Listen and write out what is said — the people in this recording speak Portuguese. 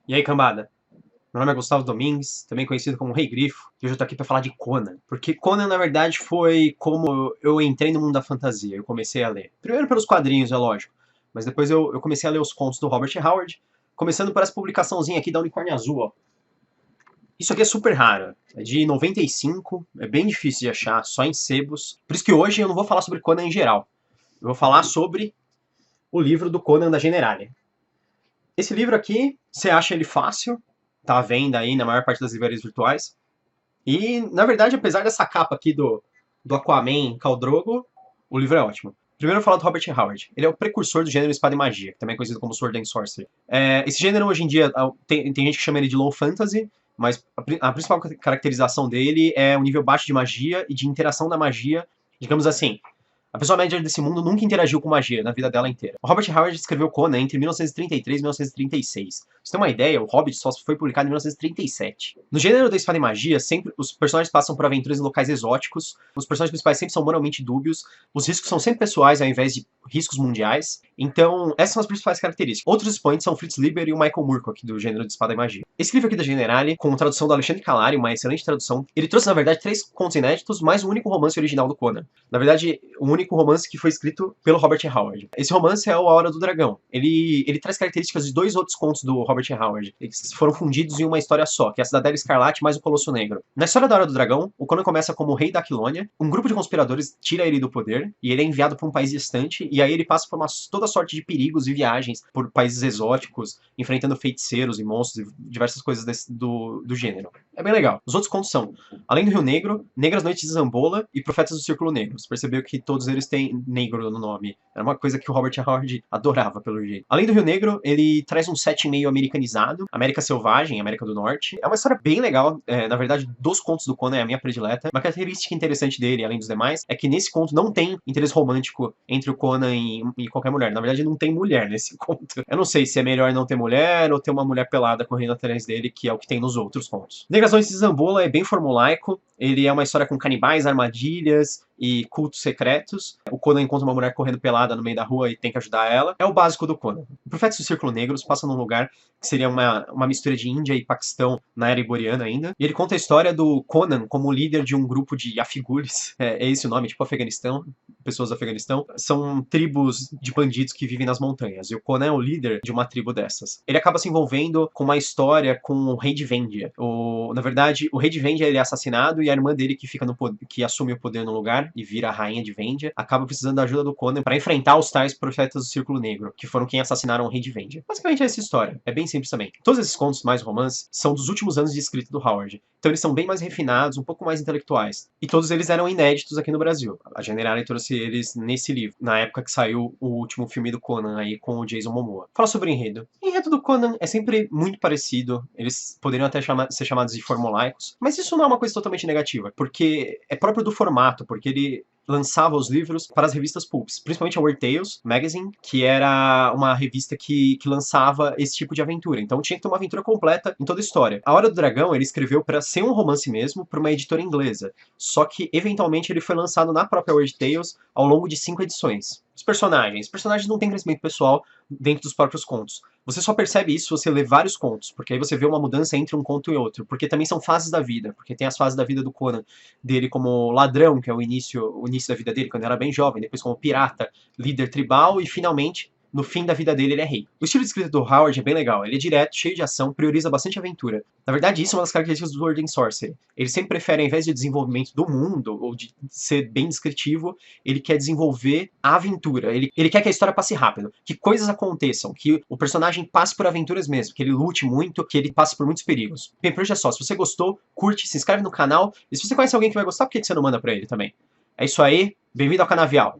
E aí, cambada? Meu nome é Gustavo Domingues, também conhecido como Rei Grifo, e hoje eu tô aqui pra falar de Conan. Porque Conan, na verdade, foi como eu entrei no mundo da fantasia, eu comecei a ler. Primeiro pelos quadrinhos, é lógico, mas depois eu comecei a ler os contos do Robert Howard, começando por essa publicaçãozinha aqui da Unicórnio Azul, ó. Isso aqui é super raro, é de 95, é bem difícil de achar, só em sebos. Por isso que hoje eu não vou falar sobre Conan em geral, eu vou falar sobre o livro do Conan da Generale. Esse livro aqui, você acha ele fácil, tá à venda aí na maior parte das livrarias virtuais. E, na verdade, apesar dessa capa aqui do Aquaman Khal Drogo, o livro é ótimo. Primeiro eu vou falar do Robert Howard. Ele é o precursor do gênero Espada e Magia, que também é conhecido como Sword and Sorcery. Esse gênero, hoje em dia, tem gente que chama ele de Low Fantasy, mas a principal caracterização dele é o nível baixo de magia e de interação da magia. Digamos assim, a pessoa média desse mundo nunca interagiu com magia na vida dela inteira. O Robert Howard escreveu Conan entre 1933 e 1936. Pra você ter uma ideia, o Hobbit só foi publicado em 1937. No gênero da espada e magia, sempre os personagens passam por aventuras em locais exóticos, os personagens principais sempre são moralmente dúbios, os riscos são sempre pessoais ao invés de riscos mundiais. Então, essas são as principais características. Outros expoentes são Fritz Leiber e o Michael Moorcock, do gênero de espada e magia. Esse livro aqui da Generale, com tradução do Alexandre Calari, uma excelente tradução, ele trouxe, na verdade, 3 contos inéditos, mais um único romance original do Conan. Na verdade, o único romance que foi escrito pelo Robert Howard. Esse romance é o A Hora do Dragão. Ele traz características de 2 outros contos do Robert Howard. Eles foram fundidos em uma história só, que é a Cidadela Escarlate mais o Colosso Negro. Na história da Hora do Dragão, o Conan começa como rei da Aquilônia, um grupo de conspiradores tira ele do poder, e ele é enviado para um país distante, e aí ele passa por toda sorte de perigos e viagens por países exóticos, enfrentando feiticeiros e monstros e diversas coisas do gênero. É bem legal. Os outros contos são Além do Rio Negro, Negras Noites de Zambola e Profetas do Círculo Negro. Você percebeu que todos eles têm negro no nome. Era uma coisa que o Robert Howard adorava, pelo jeito. Além do Rio Negro, ele traz um setting meio americanizado, América Selvagem, América do Norte. É uma história bem legal. Na verdade, dos contos do Conan é a minha predileta. Uma característica interessante dele, além dos demais, é que nesse conto não tem interesse romântico entre o Conan e qualquer mulher. Na verdade, não tem mulher nesse conto. Eu não sei se é melhor não ter mulher ou ter uma mulher pelada correndo atrás dele, que é o que tem nos outros contos. Negras Noites de Zambola é bem formulaico. Ele é uma história com canibais, armadilhas e cultos secretos. O Conan encontra uma mulher correndo pelada no meio da rua e tem que ajudar ela. É o básico do Conan. O Profetas do Círculo Negro se passa num lugar que seria uma mistura de Índia e Paquistão na era iboriana ainda. E ele conta a história do Conan como líder de um grupo de afigules. É esse o nome, tipo Afeganistão, pessoas do Afeganistão. São tribos de bandidos que vivem nas montanhas. E o Conan é o líder de uma tribo dessas. Ele acaba se envolvendo com uma história com o rei de Vendia. Na verdade, o rei de Vendia ele é assassinado e a irmã dele que assume o poder no lugar e vira a rainha de Vendia, acaba precisando da ajuda do Conan para enfrentar os tais profetas do Círculo Negro, que foram quem assassinaram o rei de Vendia. Basicamente é essa história. É bem simples também. Todos esses contos mais romances são dos últimos anos de escrita do Howard. Então eles são bem mais refinados, um pouco mais intelectuais. E todos eles eram inéditos aqui no Brasil. A Generale trouxe eles nesse livro, na época que saiu o último filme do Conan aí com o Jason Momoa. Fala sobre o enredo. O enredo do Conan é sempre muito parecido. Eles poderiam até ser chamados de formulaicos, mas isso não é uma coisa totalmente negativa, porque é próprio do formato, porque ele lançava os livros para as revistas pulps, principalmente a Weird Tales Magazine, que era uma revista que lançava esse tipo de aventura. Então tinha que ter uma aventura completa em toda a história. A Hora do Dragão ele escreveu para ser um romance mesmo, para uma editora inglesa. Só que eventualmente ele foi lançado na própria Weird Tales ao longo de 5 edições. Os personagens não têm crescimento pessoal dentro dos próprios contos. Você só percebe isso se você lê vários contos, porque aí você vê uma mudança entre um conto e outro, porque também são fases da vida, porque tem as fases da vida do Conan, dele como ladrão, que é o início da vida dele, quando ele era bem jovem, depois como pirata, líder tribal, e finalmente, no fim da vida dele, ele é rei. O estilo de escrita do Howard é bem legal, ele é direto, cheio de ação, prioriza bastante aventura. Na verdade, isso é uma das características do Sword and Sorcery. Ele sempre prefere, ao invés de desenvolvimento do mundo, ou de ser bem descritivo, ele quer desenvolver a aventura. Ele quer que a história passe rápido, que coisas aconteçam, que o personagem passe por aventuras mesmo, que ele lute muito, que ele passe por muitos perigos. Bem, por hoje é só. Se você gostou, curte, se inscreve no canal. E se você conhece alguém que vai gostar, por que você não manda pra ele também? É isso aí, bem-vindo ao Canavial.